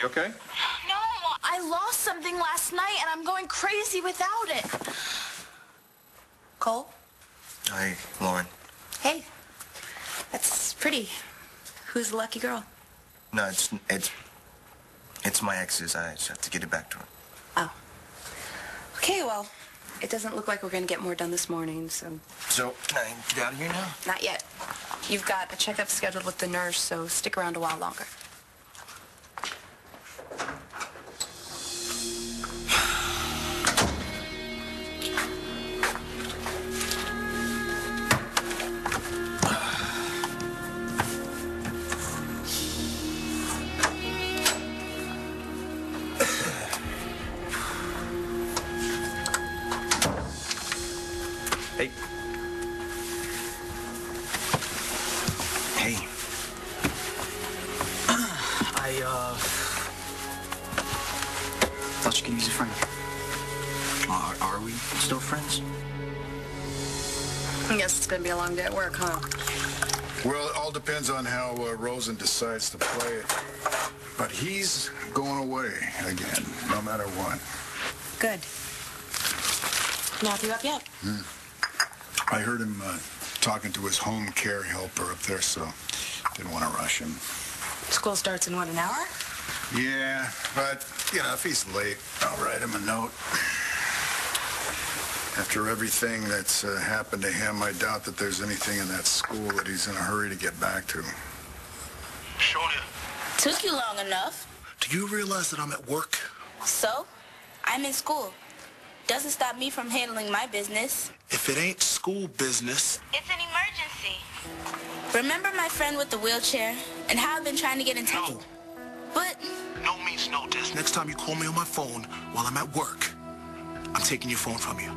okay? No, I lost something last night and I'm going crazy without it. Cole? Hi, Lauren. Hey. That's pretty. Who's the lucky girl? No, it's my ex's. I just have to get it back to her. Oh. Okay, well, it doesn't look like we're going to get more done this morning, so... So, can I get out of here now? Not yet. You've got a checkup scheduled with the nurse, so stick around a while longer. Hey. Hey. Thought you could use a friend. Are we still friends? I guess it's going to be a long day at work, huh? Well, it all depends on how Rosen decides to play it. But he's going away again, no matter what. Good. Matthew up yet? I heard him talking to his home care helper up there, so didn't want to rush him. School starts in, what, an hour? Yeah, but, you know, if he's late, I'll write him a note. After everything that's happened to him, I doubt that there's anything in that school that he's in a hurry to get back to. Sonia, Took you long enough. do you realize that I'm at work? So? I'm in school. Doesn't stop me from handling my business. If it ain't school business... It's an emergency. Remember my friend with the wheelchair and how I've been trying to get in touch? No. But... No means no, Des. Next time you call me on my phone while I'm at work, I'm taking your phone from you.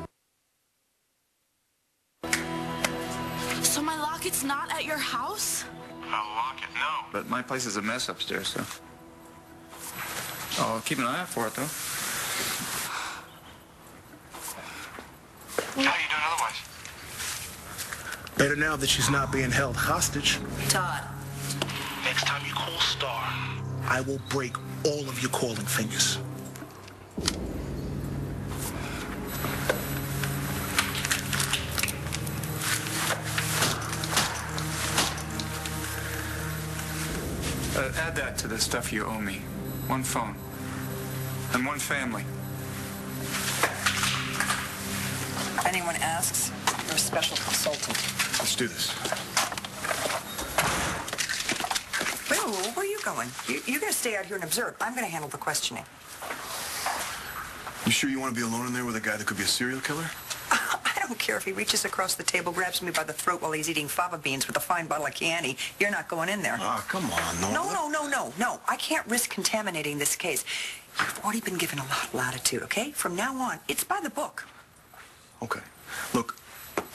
So my locket's not at your house? I'll lock it, no. But my place is a mess upstairs, so... I'll keep an eye out for it, though. How are you doing otherwise? Better now that she's not being held hostage. Todd. Next time you call Star, I will break all of your calling fingers. Add that to the stuff you owe me. One phone. And one family. If anyone asks, you're a special consultant. Let's do this. Wait, where are you going? You're going to stay out here and observe. I'm going to handle the questioning. You sure you want to be alone in there with a guy that could be a serial killer? I don't care if he reaches across the table, grabs me by the throat while he's eating fava beans with a fine bottle of Chianti. You're not going in there. Oh, come on, Norma. No. I can't risk contaminating this case. You've already been given a lot of latitude, okay? From now on, it's by the book. Okay. Look,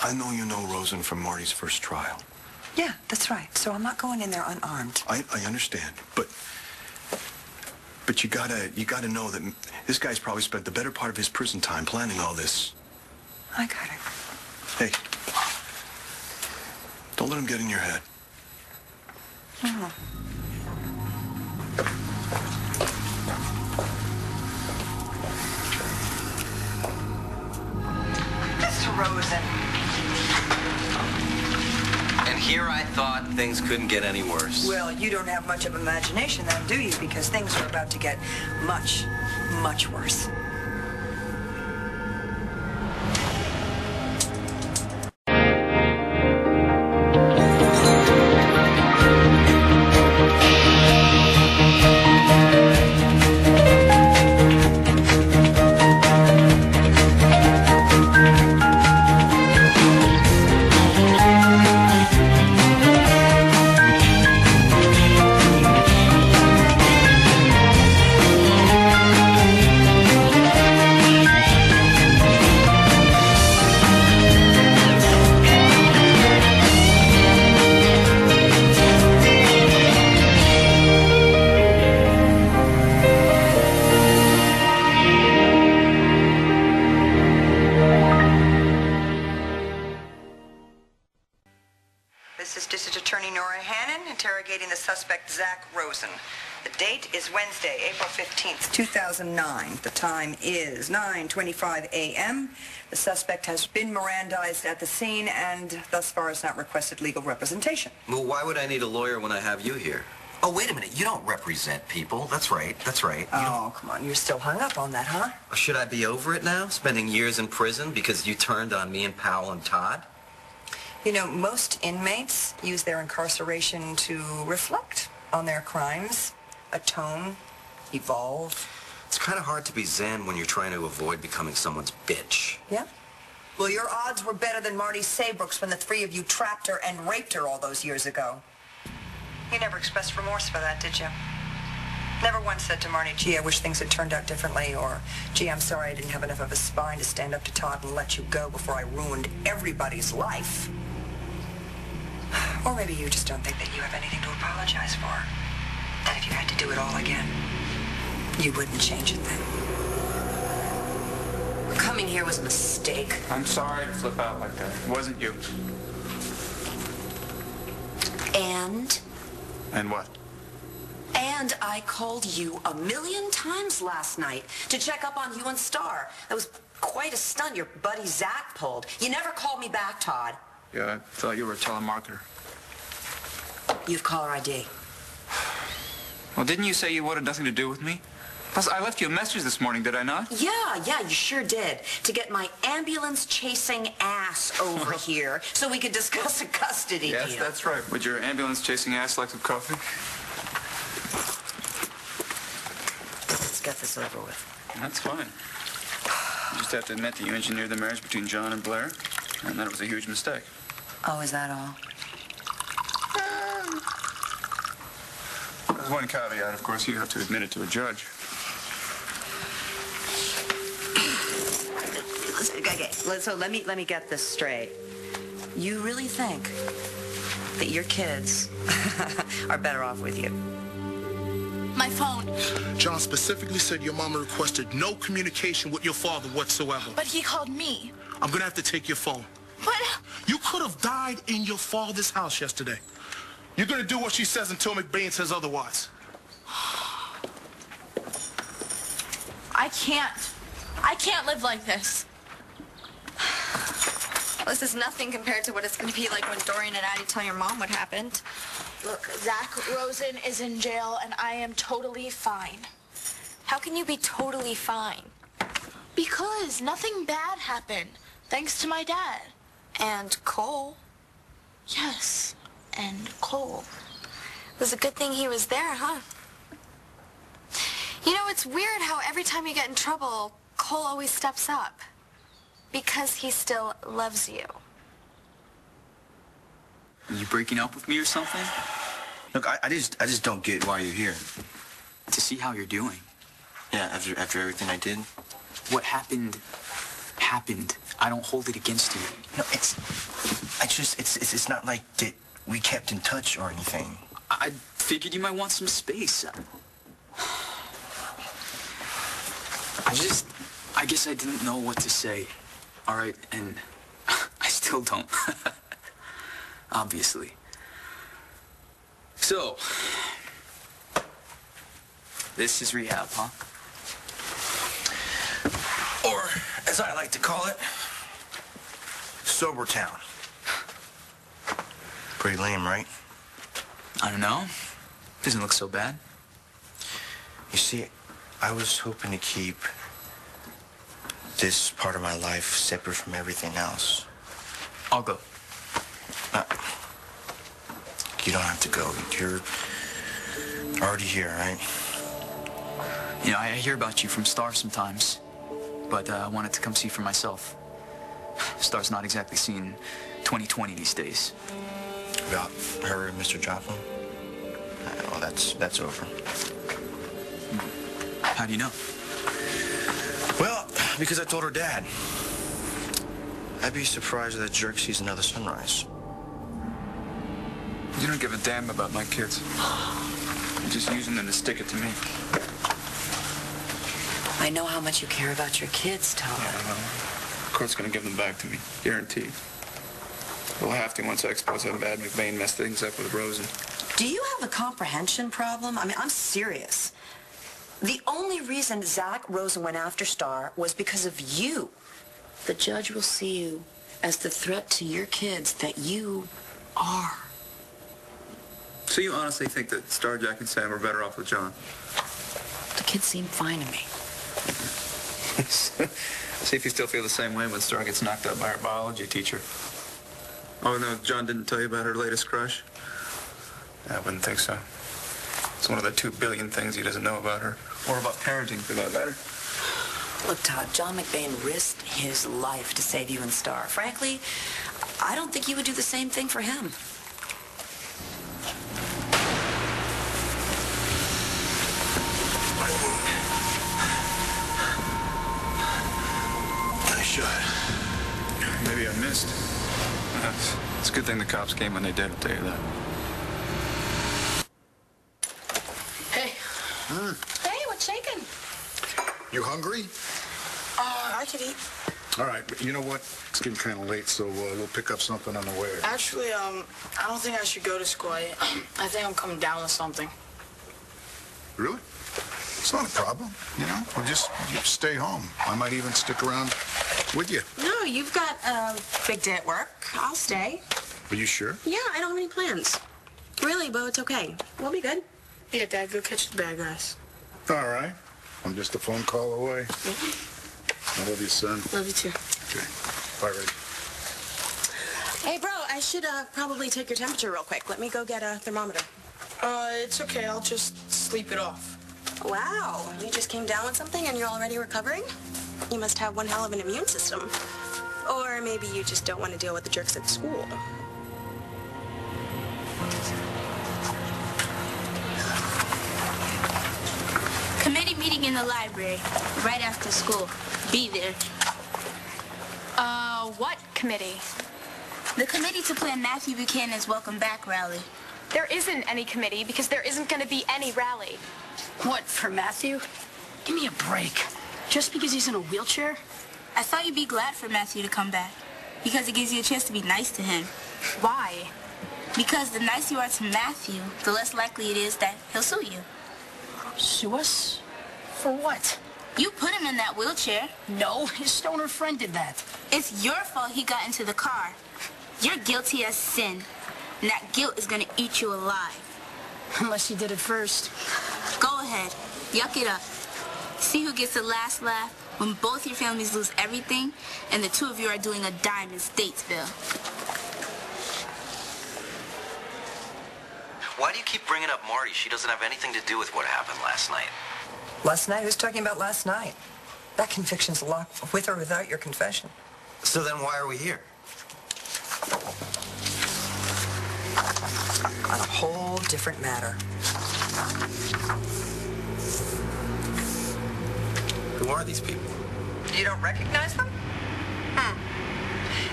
I know you know Rosen from Marty's first trial. Yeah, that's right. So I'm not going in there unarmed. I understand, but you gotta know that this guy's probably spent the better part of his prison time planning all this. I got it. Hey, don't let him get in your head. Oh. Mr. Rosen. And here I thought things couldn't get any worse. Well, you don't have much of imagination then, do you? Because things are about to get much, much worse. This is District Attorney Nora Hannon interrogating the suspect, Zach Rosen. The date is Wednesday, April 15th, 2009. The time is 9:25 a.m. The suspect has been Mirandized at the scene and thus far has not requested legal representation. Well, why would I need a lawyer when I have you here? Oh, wait a minute. You don't represent people. That's right. That's right. Oh, come on. You're still hung up on that, huh? Should I be over it now? Spending years in prison because you turned on me and Powell and Todd? You know, most inmates use their incarceration to reflect on their crimes, atone, evolve. It's kind of hard to be zen when you're trying to avoid becoming someone's bitch. Yeah? Well, your odds were better than Marty Saybrook's when the three of you trapped her and raped her all those years ago. You never expressed remorse for that, did you? Never once said to Marty, gee, I wish things had turned out differently, or, gee, I'm sorry I didn't have enough of a spine to stand up to Todd and let you go before I ruined everybody's life. Or maybe you just don't think that you have anything to apologize for. That if you had to do it all again, you wouldn't change a thing. Coming here was a mistake. I'm sorry to flip out like that. It wasn't you. And? And what? And I called you 1,000,000 times last night to check up on you and Star. That was quite a stunt your buddy Zach pulled. You never called me back, Todd. Yeah, I thought you were a telemarketer. You've caller ID. Well, didn't you say you wanted nothing to do with me? Plus, I left you a message this morning, did I not? Yeah, you sure did. To get my ambulance-chasing ass over here so we could discuss a custody deal. Yes, that's right. Would your ambulance-chasing ass like some coffee? Let's get this over with. That's fine. You just have to admit that you engineered the marriage between John and Blair, and that it was a huge mistake. Oh, is that all? There's one caveat, of course. You have to admit it to a judge. Okay, so let me get this straight. You really think that your kids are better off with you? My phone. John specifically said your mama requested no communication with your father whatsoever. But he called me. I'm gonna have to take your phone. But... You could have died in your father's house yesterday. You're gonna do what she says until McBain says otherwise. I can't live like this. This is nothing compared to what it's going to be like when Dorian and Addie tell your mom what happened. Look, Zach Rosen is in jail and I am totally fine. How can you be totally fine? Because nothing bad happened, thanks to my dad. And Cole. Yes, and Cole. It was a good thing he was there, huh? You know, it's weird how every time you get in trouble, Cole always steps up. Because he still loves you. Are you breaking up with me or something? Look, I just don't get why you're here. To see how you're doing. Yeah, after everything I did. What happened, happened. I don't hold it against you. No, it's not like that we kept in touch or anything. I figured you might want some space. I guess I didn't know what to say. All right, and I still don't. Obviously. So, this is rehab, huh? Or, as I like to call it, Sober Town. Pretty lame, right? I don't know. Doesn't look so bad. You see, I was hoping to keep this part of my life separate from everything else. I'll go. You don't have to go. You're already here, right? You know, I hear about you from Star sometimes, but I wanted to come see for myself. Star's not exactly seeing 20/20 these days. About her and Mr. Joplin? Well, that's over. How do you know? Well, because I told her dad. I'd be surprised if that jerk sees another sunrise. You don't give a damn about my kids. You're just using them to stick it to me. I know how much you care about your kids, Todd. The court's gonna give them back to me, guaranteed. We'll have to once I expose how bad McBain messed things up with Rosen. Do you have a comprehension problem? I mean, I'm serious. The only reason Zach Rosen went after Star was because of you. The judge will see you as the threat to your kids that you are. So you honestly think that Star, Jack, and Sam are better off with John? The kids seem fine to me. See if you still feel the same way when Star gets knocked up by her biology teacher. Oh, no, John didn't tell you about her latest crush? I wouldn't think so. It's one of the 2 billion things he doesn't know about her. Or about parenting, for that matter. Look, Todd, John McBain risked his life to save you and Star. Frankly, I don't think you would do the same thing for him. Nice shot. Maybe I missed. It's a good thing the cops came when they did, I'll tell you that. Hey. Hey, what's shaking? You hungry? I could eat. All right, but you know what? It's getting kind of late, so we'll pick up something on the way. Actually, I don't think I should go to school. I think I'm coming down with something. Really? It's not a problem, you know? We'll just stay home. I might even stick around with you. No, you've got a big day at work. I'll stay. Are you sure? Yeah, I don't have any plans. Really, Bo, it's okay. We'll be good. Yeah, Dad, go catch the bad guys. All right. I'm just a phone call away. I love you, son. Love you, too. Okay. Bye, Ray. Hey, bro, I should probably take your temperature real quick. Let me go get a thermometer. It's okay. I'll just sleep it off. Wow, you just came down with something and you're already recovering? You must have one hell of an immune system. Or maybe you just don't want to deal with the jerks at school. Committee meeting in the library, right after school. Be there. What committee? The committee to plan Matthew Buchanan's Welcome Back rally. There isn't any committee because there isn't going to be any rally. What, for Matthew? Give me a break. Just because he's in a wheelchair? I thought you'd be glad for Matthew to come back because it gives you a chance to be nice to him. Why? Because the nicer you are to Matthew, the less likely it is that he'll sue you. Sue us? For what? You put him in that wheelchair. No, his stoner friend did that. It's your fault he got into the car. You're guilty as sin, and that guilt is gonna eat you alive. Unless he did it first. Go ahead, yuck it up. See who gets the last laugh when both your families lose everything and the two of you are doing a dime in Statesville. Why do you keep bringing up Marty? She doesn't have anything to do with what happened last night. Last night? Who's talking about last night? That conviction's locked with or without your confession. So then why are we here? On a whole different matter. Who are these people? You don't recognize them?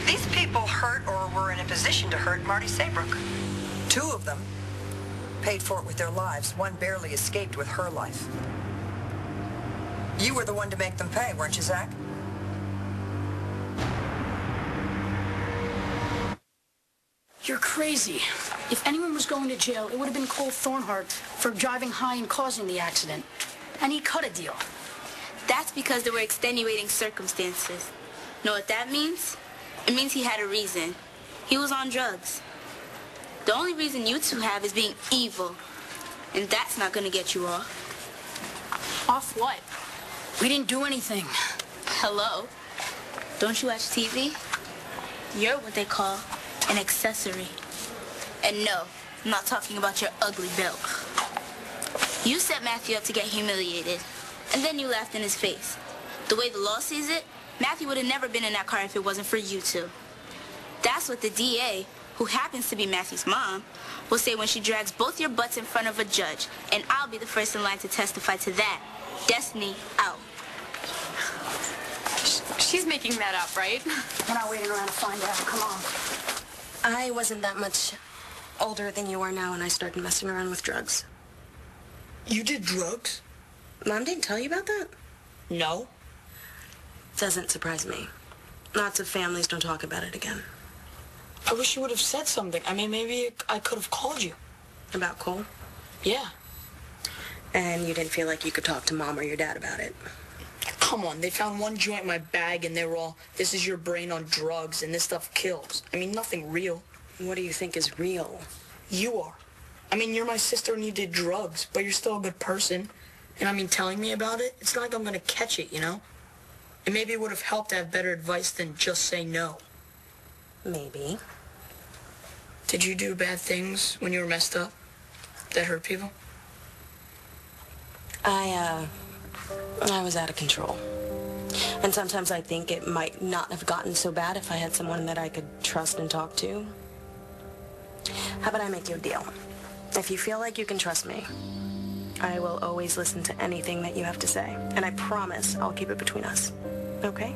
These people hurt or were in a position to hurt Marty Saybrook. 2 of them paid for it with their lives. One barely escaped with her life. You were the one to make them pay, weren't you, Zach? You're crazy. If anyone was going to jail, it would have been Cole Thornhart for driving high and causing the accident. And he cut a deal. That's because there were extenuating circumstances. Know what that means? It means he had a reason. He was on drugs. The only reason you two have is being evil. And that's not gonna get you off. Off what? We didn't do anything. Hello? Don't you watch TV? You're what they call an accessory. And no, I'm not talking about your ugly belt. You set Matthew up to get humiliated, and then you laughed in his face. The way the law sees it, Matthew would have never been in that car if it wasn't for you two. That's what the DA, who happens to be Matthew's mom, will say when she drags both your butts in front of a judge, and I'll be the first in line to testify to that. Destiny out. She's making that up, right? We're not waiting around to find out. Come on. I wasn't that much older than you are now when I started messing around with drugs. You did drugs? Mom didn't tell you about that? No. Doesn't surprise me. Lots of families don't talk about it again. I wish you would have said something. I mean, maybe I could have called you. About Cole? Yeah. And you didn't feel like you could talk to Mom or your dad about it? Come on, they found one joint in my bag and they were all, this is your brain on drugs and this stuff kills. I mean, nothing real. What do you think is real? You are. I mean, you're my sister and you did drugs, but you're still a good person. And I mean, telling me about it, it's not like I'm gonna catch it, you know? And maybe it would have helped to have better advice than just say no. Maybe. Did you do bad things when you were messed up that hurt people? I was out of control. And sometimes I think it might not have gotten so bad if I had someone that I could trust and talk to. How about I make you a deal? If you feel like you can trust me, I will always listen to anything that you have to say. And I promise I'll keep it between us. Okay?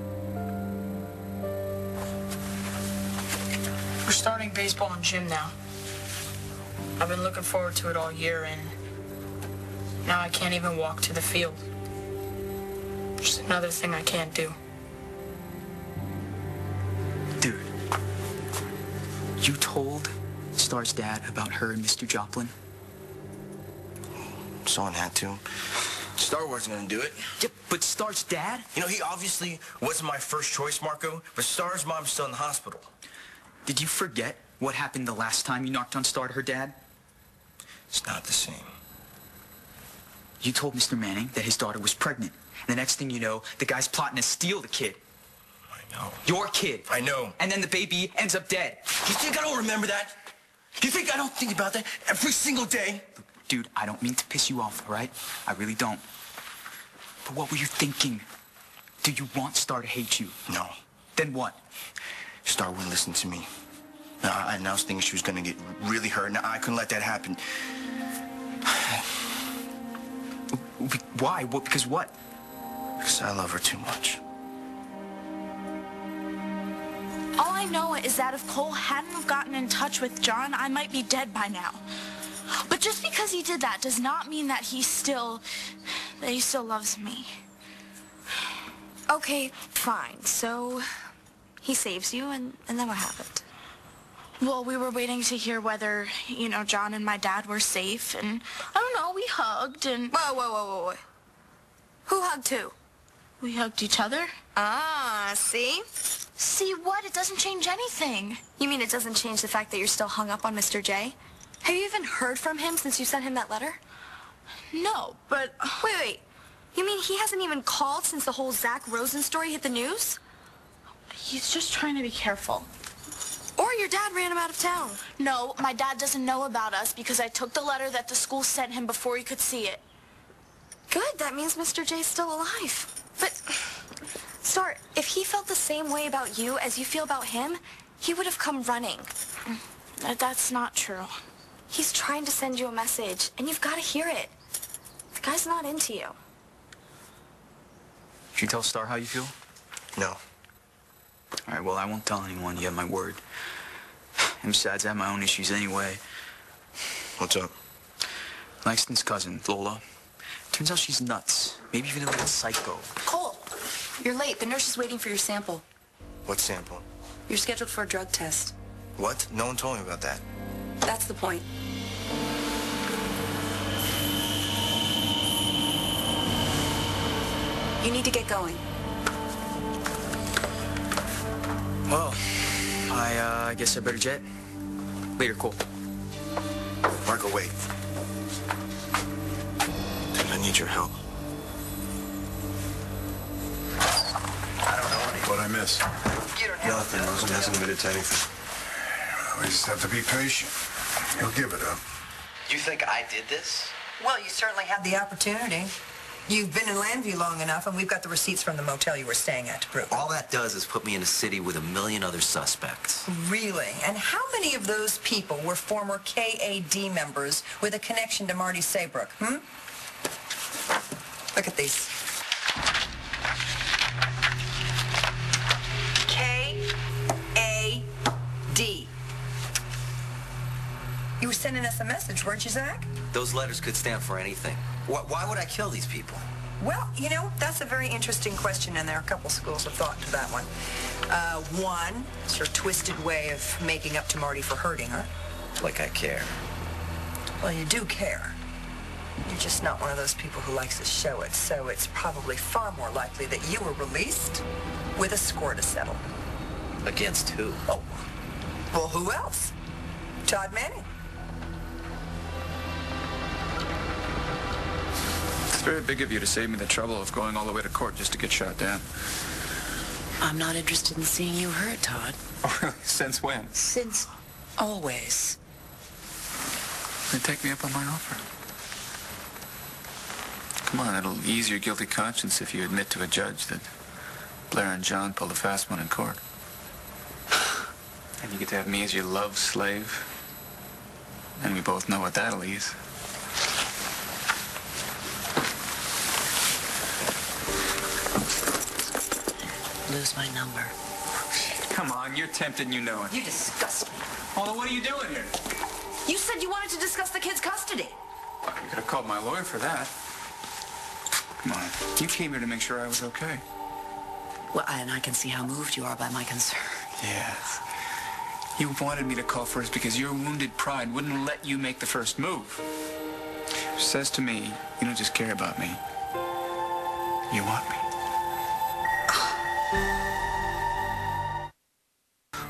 We're starting baseball and gym now. I've been looking forward to it all year, and now I can't even walk to the field. Just another thing I can't do. Dude, you told Star's dad about her and Mr. Joplin? Someone had to. Star wasn't gonna do it. Yeah, but Star's dad? You know, he obviously wasn't my first choice, Marco, but Star's mom's still in the hospital. Did you forget what happened the last time you knocked on Star to her dad? It's not the same. You told Mr. Manning that his daughter was pregnant. And the next thing you know, the guy's plotting to steal the kid. I know. Your kid. I know. And then the baby ends up dead. You think I don't remember that? You think I don't think about that every single day? Dude, I don't mean to piss you off, all right? I really don't. But what were you thinking? Do you want Star to hate you? No. Then what? Star wouldn't listen to me. And I was thinking she was gonna get really hurt, and I couldn't let that happen. Why? What? Because what? Because I love her too much. All I know is that if Cole hadn't have gotten in touch with John, I might be dead by now. But just because he did that does not mean that he still loves me. Okay, fine. So he saves you, and then what happened? Well, we were waiting to hear whether, John and my dad were safe, and I don't know, we hugged and... Whoa. Who hugged who? We hugged each other. Ah, see? See what? It doesn't change anything. You mean it doesn't change the fact that you're still hung up on Mr. J? Have you even heard from him since you sent him that letter? No, but... Wait. You mean he hasn't even called since the whole Zach Rosen story hit the news? He's just trying to be careful. Or your dad ran him out of town. No, my dad doesn't know about us because I took the letter that the school sent him before he could see it. Good, that means Mr. J's still alive. But, Star, if he felt the same way about you as you feel about him, he would have come running. That's not true. He's trying to send you a message, and you've got to hear it. The guy's not into you. Did you tell Star how you feel? No. All right, well, I won't tell anyone. You have my word. And besides, I have my own issues anyway. What's up? Langston's cousin, Lola. Turns out she's nuts. Maybe even a little psycho. Cole, you're late. The nurse is waiting for your sample. What sample? You're scheduled for a drug test. What? No one told me about that. That's the point. You need to get going. Well, I guess I better jet. Later, Cole. Marco, wait. Dude, I need your help. I don't know what I missed. Nothing. Rosen hasn't admitted to anything. We just have to be patient. He'll give it up. You think I did this? Well, you certainly had the opportunity. You've been in Landview long enough, and we've got the receipts from the motel you were staying at to prove it. All that does is put me in a city with a million other suspects. Really? And how many of those people were former KAD members with a connection to Marty Saybrook, Look at these. KAD. You were sending us a message, weren't you, Zach? Those letters could stand for anything. Why would I kill these people? Well, that's a very interesting question, and there are a couple schools of thought to that one. One, it's your twisted way of making up to Marty for hurting her. Like I care. Well, you do care. You're just not one of those people who likes to show it, so it's probably far more likely that you were released with a score to settle. Against who? Oh, well, who else? Todd Manning. It's very big of you to save me the trouble of going all the way to court just to get shot down. I'm not interested in seeing you hurt, Todd. Oh, really? Since when? Since always. Then take me up on my offer. Come on, it'll ease your guilty conscience if you admit to a judge that Blair and John pulled a fast one in court. And you get to have me as your love slave. And we both know what that'll ease. Lose my number. Come on, you're tempted and you know it. You disgust me. Well, then what are you doing here? You said you wanted to discuss the kid's custody. Well, you could have called my lawyer for that. Come on. You came here to make sure I was okay. Well, and I can see how moved you are by my concern. Yes. You wanted me to call first because your wounded pride wouldn't let you make the first move. It says to me, you don't just care about me. You want me.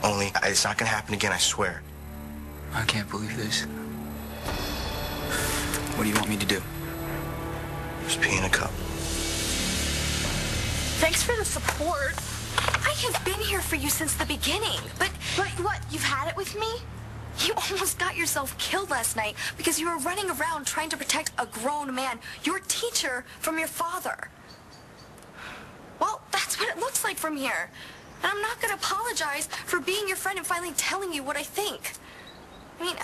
Only, it's not gonna happen again, I swear. I can't believe this. What do you want me to do? Just pee in a cup. Thanks for the support. I have been here for you since the beginning. But what, you've had it with me? You almost got yourself killed last night because you were running around trying to protect a grown man, your teacher, from your father. Well, that's what it looks like from here. And I'm not going to apologize for being your friend and finally telling you what I think. I mean,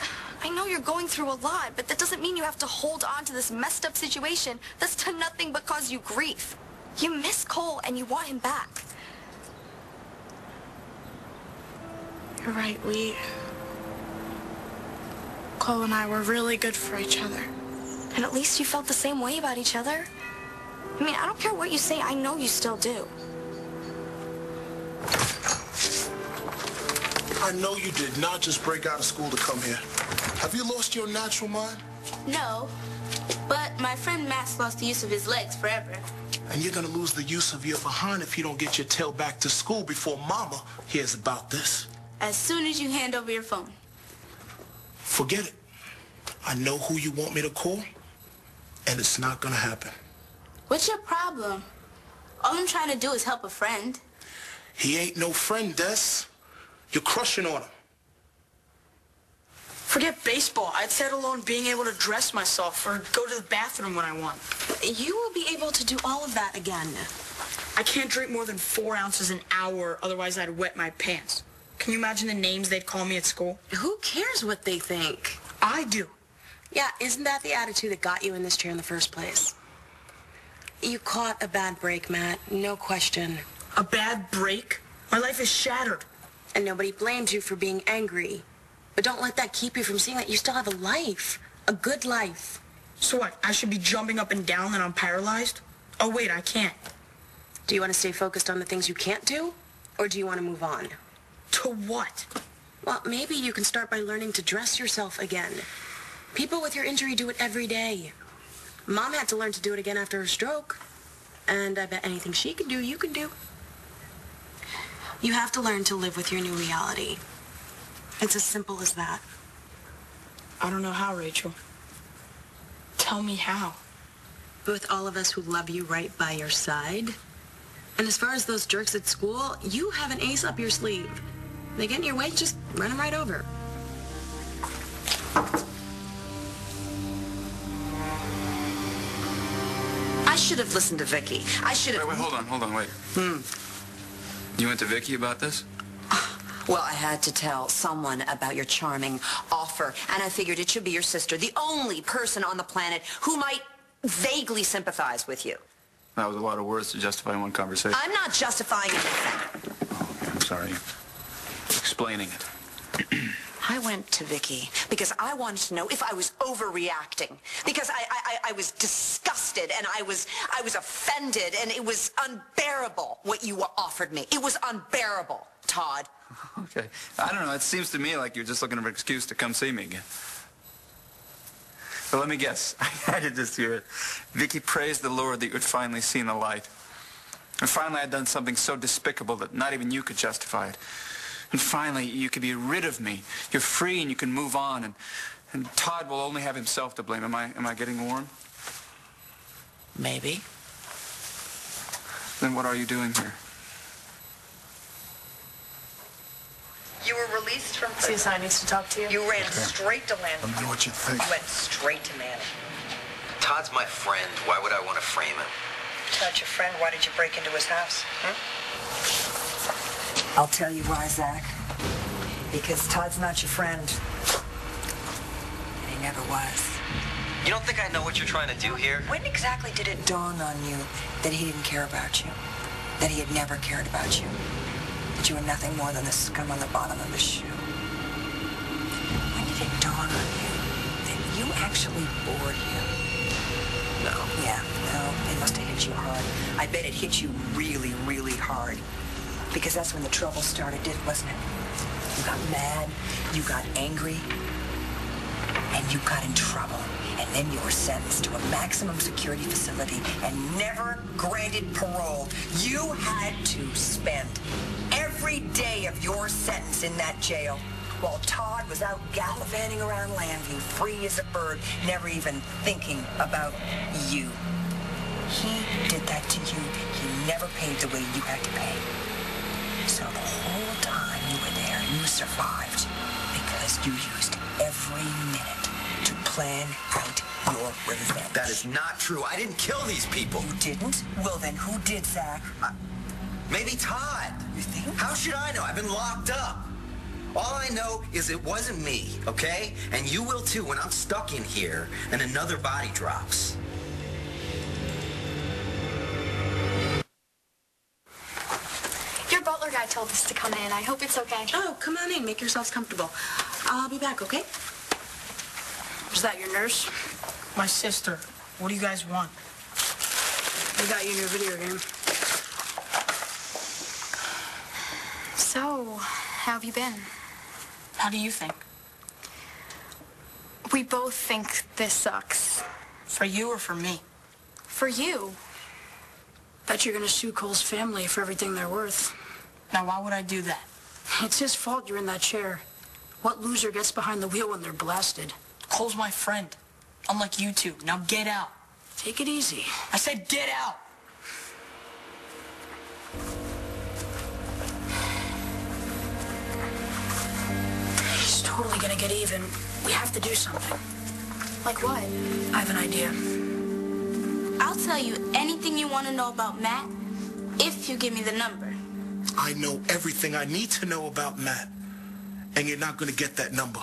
I know you're going through a lot, but that doesn't mean you have to hold on to this messed up situation that's done nothing but cause you grief. You miss Cole and you want him back. You're right, Cole and I were really good for each other. And at least you felt the same way about each other. I mean, I don't care what you say, I know you still do. I know you did not just break out of school to come here. Have you lost your natural mind? No, but my friend Max lost the use of his legs forever. And you're gonna lose the use of your behind if you don't get your tail back to school before Mama hears about this. As soon as you hand over your phone. Forget it. I know who you want me to call, and it's not gonna happen. What's your problem? All I'm trying to do is help a friend. He ain't no friend, Des. You're crushing on him. Forget baseball. I'd settle on being able to dress myself or go to the bathroom when I want. You will be able to do all of that again. I can't drink more than 4 ounces an hour, otherwise I'd wet my pants. Can you imagine the names they'd call me at school? Who cares what they think? I do. Yeah, isn't that the attitude that got you in this chair in the first place? You caught a bad break, Matt. No question. A bad break? My life is shattered. And nobody blames you for being angry. But don't let that keep you from seeing that you still have a life. A good life. So what? I should be jumping up and down and I'm paralyzed? Oh, wait, I can't. Do you want to stay focused on the things you can't do? Or do you want to move on? To what? Well, maybe you can start by learning to dress yourself again. People with your injury do it every day. Mom had to learn to do it again after her stroke. And I bet anything she can do, you can do. You have to learn to live with your new reality. It's as simple as that. I don't know how, Rachel. Tell me how. With all of us who love you right by your side. And as far as those jerks at school, you have an ace up your sleeve. They get in your way, just run them right over. I should have listened to Vicky. I should have... Wait, hold on, wait. You went to Vicky about this? Well, I had to tell someone about your charming offer, and I figured it should be your sister, the only person on the planet who might vaguely sympathize with you. That was a lot of words to justify one conversation. I'm not justifying anything. Okay, I'm sorry. Explaining it. I went to Vicky because I wanted to know if I was overreacting, because I was disgusted and I was offended, and it was unbearable what you offered me. It was unbearable, Todd. Okay. I don't know. It seems to me like you're just looking for an excuse to come see me again. Well, let me guess. I had to just hear it. Vicky praised the Lord that you had finally seen the light. And finally I'd done something so despicable that not even you could justify it. And finally you could be rid of me. You're free and you can move on. And Todd will only have himself to blame. Am I getting warm? Maybe. Then what are you doing here? You were released from prison. CSI needs to talk to you. You ran straight to Landon. Let me know what you think. You went straight to Manning. Todd's my friend. Why would I want to frame him? Todd's your friend. Why did you break into his house? I'll tell you why, Zach. Because Todd's not your friend. And he never was. You don't think I know what you're trying to do here? When exactly did it dawn on you that he didn't care about you? That he had never cared about you? That you were nothing more than the scum on the bottom of his shoe? When did it dawn on you that you actually bored him? No. Yeah, no, it must have hit you hard. I bet it hit you really, really hard. Because that's when the trouble started, wasn't it? You got mad, you got angry, and you got in trouble. And then you were sentenced to a maximum security facility and never granted parole. You had to spend every day of your sentence in that jail while Todd was out gallivanting around Landview, free as a bird, never even thinking about you. He did that to you. He never paid the way you had to pay. So the whole time you were there, you survived because you used every minute to plan out your revenge. That is not true. I didn't kill these people. You didn't? Well, then who did, Zach? Maybe Todd. You think? How should I know? I've been locked up. All I know is it wasn't me, okay? And you will too when I'm stuck in here and another body drops. Your butler guy told us to come in. I hope it's okay. Oh, come on in. Make yourselves comfortable. I'll be back, okay? Was that your nurse? My sister. What do you guys want? We got you a new video game. So, how have you been? How do you think? We both think this sucks. For you or for me? For you. Bet you're gonna sue Cole's family for everything they're worth. Now, why would I do that? It's his fault you're in that chair. What loser gets behind the wheel when they're blasted? Cole's my friend. Unlike you two. Now get out. Take it easy. I said get out! He's totally gonna get even. We have to do something. Like what? I have an idea. I'll tell you anything you want to know about Matt if you give me the number. I know everything I need to know about Matt. And you're not going to get that number.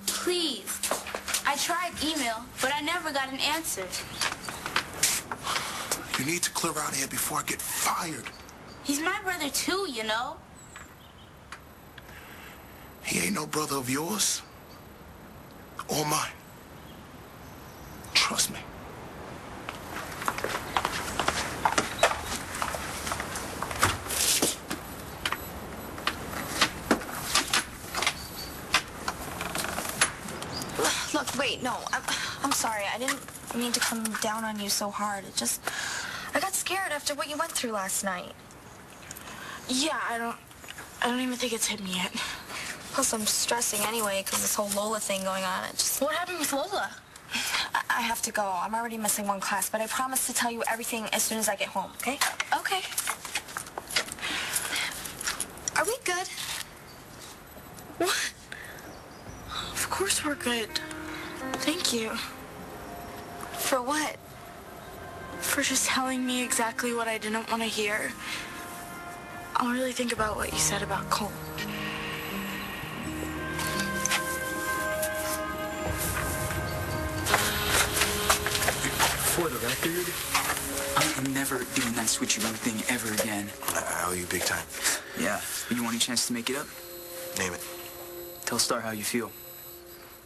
Please. I tried email, but I never got an answer. You need to clear out here before I get fired. He's my brother too, you know. He ain't no brother of yours or mine. Trust me. Look, wait, no. I'm sorry. I didn't mean to come down on you so hard. I got scared after what you went through last night. Yeah, I don't even think it's hit me yet. Plus, I'm stressing anyway because this whole Lola thing going on. What happened with Lola? I have to go. I'm already missing one class, but I promise to tell you everything as soon as I get home, okay? Okay. Are we good? What? Of course we're good. Thank you. For what? For just telling me exactly what I didn't want to hear. I'll really think about what you said about Cole. For the record, I'm never doing that switcheroo thing ever again. I owe you big time. Yeah, you want a chance to make it up? Name it. Tell Star how you feel.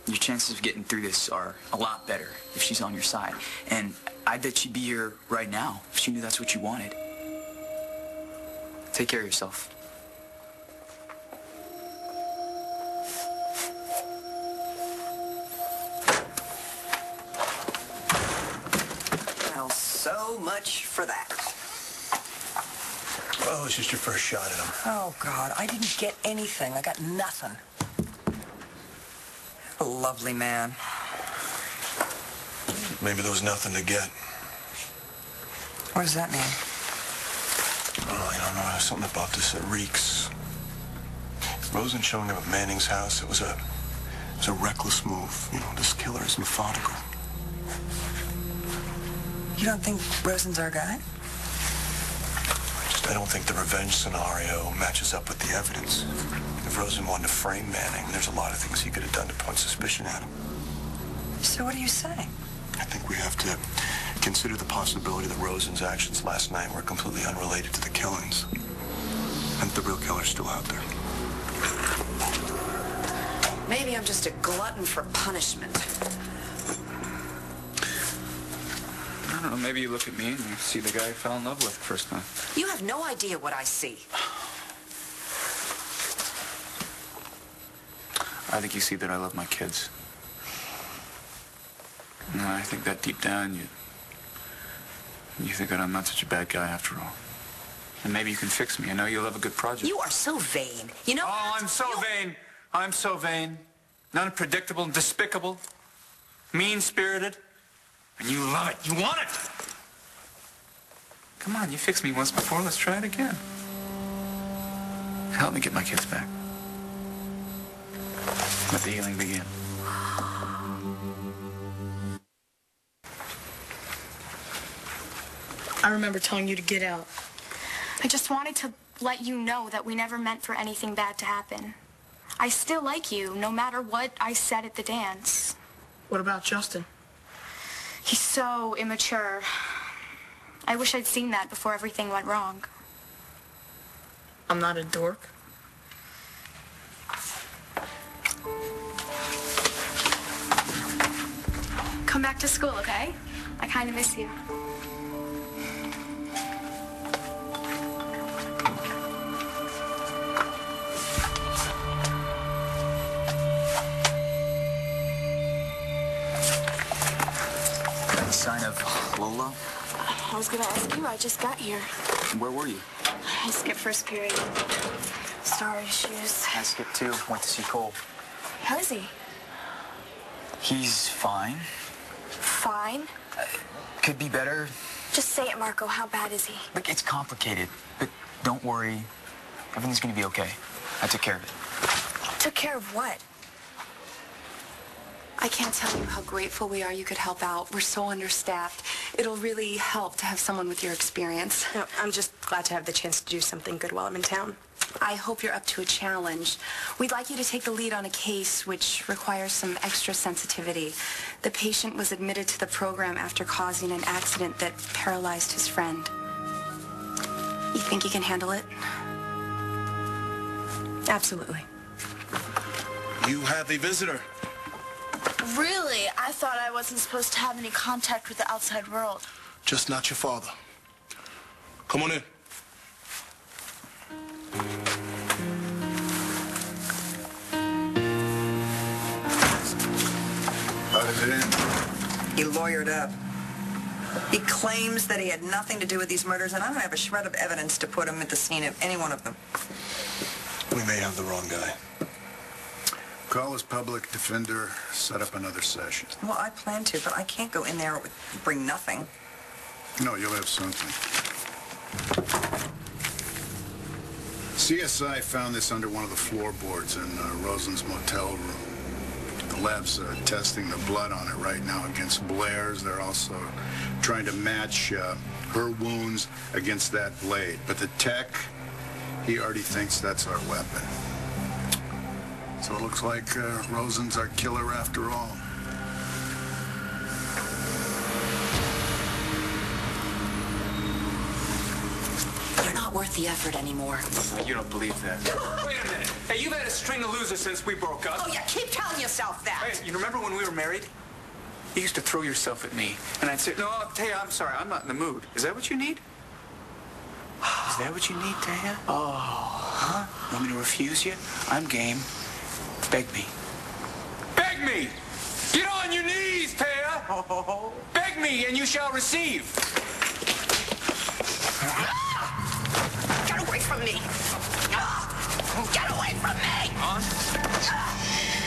Your chances of getting through this are a lot better if she's on your side. And I bet she'd be here right now if she knew that's what you wanted. Take care of yourself. much for that. Oh, it's just your first shot at him. Oh, God, I didn't get anything. I got nothing. A lovely man. Maybe there was nothing to get. What does that mean? Oh, I don't know. There's something about this that reeks. Rosen showing up at Manning's house, it was a reckless move. You know, this killer is methodical. You don't think Rosen's our guy? I don't think the revenge scenario matches up with the evidence. If Rosen wanted to frame Manning, there's a lot of things he could have done to point suspicion at him. So what are you saying? I think we have to consider the possibility that Rosen's actions last night were completely unrelated to the killings. And the real killer's still out there. Maybe I'm just a glutton for punishment. I don't know, maybe you look at me and you see the guy you fell in love with the first time. You have no idea what I see. I think you see that I love my kids. And I think that deep down you think that I'm not such a bad guy after all. And maybe you can fix me. I know you'll have a good project. You are so vain. You know Oh, I'm so vain. I'm so vain. Unpredictable, despicable, mean-spirited. And you love it. You want it. Come on, you fixed me once before. Let's try it again. Help me get my kids back. Let the healing begin. I remember telling you to get out. I just wanted to let you know that we never meant for anything bad to happen. I still like you, no matter what I said at the dance. What about Justin? He's so immature. I wish I'd seen that before everything went wrong. I'm not a dork. Come back to school, okay? I kind of miss you. Sign of Lola? I was gonna ask you, I just got here. Where were you? I skipped first period. Star issues. I skipped too. Went to see Cole. How is he? He's fine. Fine? Could be better. Just say it, Marco. How bad is he? Look, it's complicated. But don't worry. Everything's gonna be okay. I took care of it. Took care of what? I can't tell you how grateful we are you could help out. We're so understaffed. It'll really help to have someone with your experience. No, I'm just glad to have the chance to do something good while I'm in town. I hope you're up to a challenge. We'd like you to take the lead on a case which requires some extra sensitivity. The patient was admitted to the program after causing an accident that paralyzed his friend. You think you can handle it? Absolutely. You have a visitor. Really? I thought I wasn't supposed to have any contact with the outside world. Just not your father. Come on in. How did it end? He lawyered up. He claims that he had nothing to do with these murders, and I don't have a shred of evidence to put him at the scene of any one of them. We may have the wrong guy. Call his public defender, set up another session. Well, I plan to, but I can't go in there and bring nothing. No, you'll have something. CSI found this under one of the floorboards in Rosen's motel room. The lab's testing the blood on it right now against Blair's. They're also trying to match her wounds against that blade. But the tech, he already thinks that's our weapon. So it looks like Rosen's our killer after all. You're not worth the effort anymore. You don't believe that. Wait a minute. Hey, you've had a string of losers since we broke up. Oh, yeah, keep telling yourself that. Hey, you remember when we were married? You used to throw yourself at me. And I'd say, no, Taya, I'm sorry. I'm not in the mood. Is that what you need? Is that what you need, Taya? Oh. Huh? Want me to refuse you? I'm game. Beg me. Beg me! Get on your knees, Taya! Beg me, and you shall receive. Get away from me! Get away from me! On.